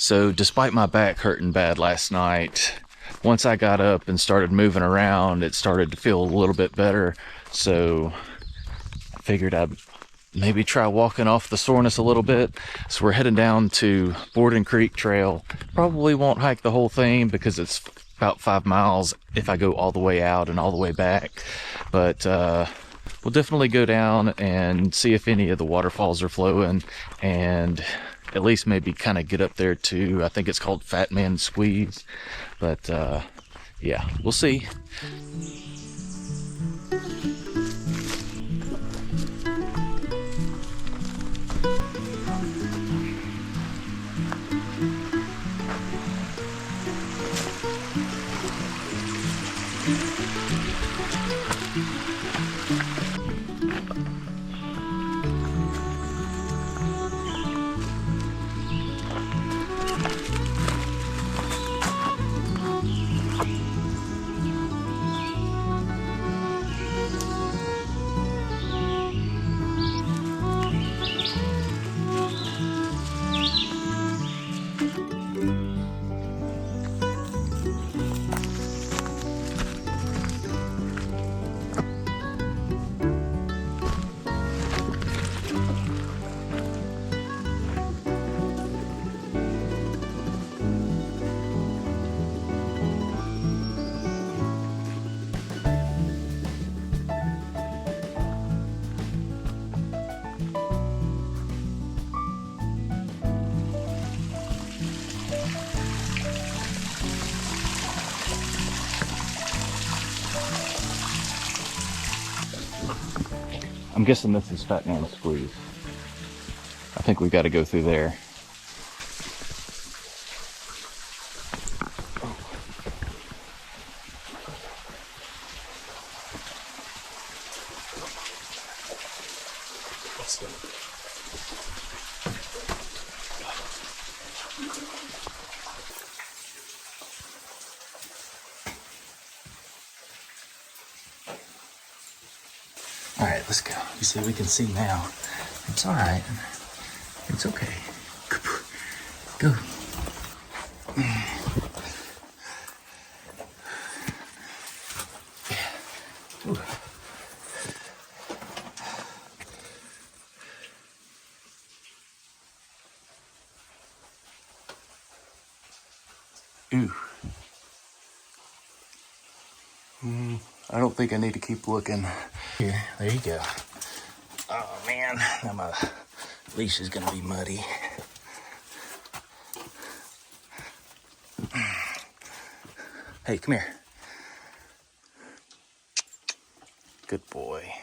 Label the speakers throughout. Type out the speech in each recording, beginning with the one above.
Speaker 1: So despite my back hurting bad last night, once I got up and started moving around, it started to feel a little bit better. So I figured I'd maybe try walking off the soreness a little bit. So we're heading down to Borden Creek Trail. Probably won't hike the whole thing because it's about 5 miles if I go all the way out and all the way back. But we'll definitely go down and see if any of the waterfalls are flowing, and at least maybe kind of get up there to, I think it's called Fat Man Squeeze. But yeah, we'll see. I'm guessing this is Fat Man Squeeze. I think we got to go through there. All right, let's go. You see, we can see now. It's all right. It's okay. Go. Yeah. Ooh. Ooh. I don't think I need to keep looking. Here, there you go. Oh man, now my leash is gonna be muddy. Hey, come here. Good boy.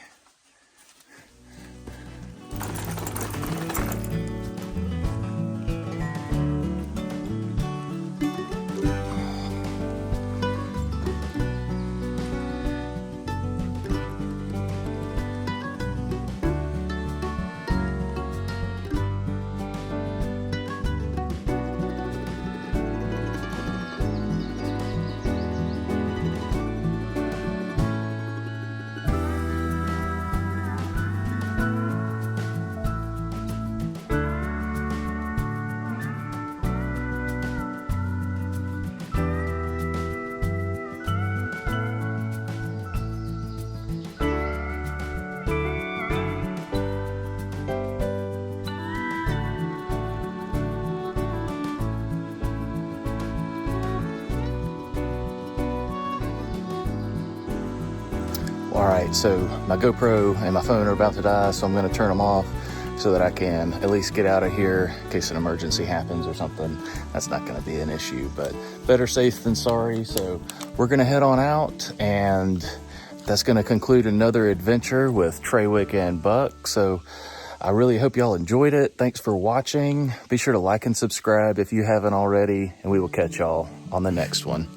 Speaker 1: Alright, so my GoPro and my phone are about to die, so I'm going to turn them off so that I can at least get out of here in case an emergency happens or something. That's not going to be an issue, but better safe than sorry. So we're going to head on out, and that's going to conclude another adventure with Treywick and Buck. So I really hope y'all enjoyed it. Thanks for watching. Be sure to like and subscribe if you haven't already, and we will catch y'all on the next one.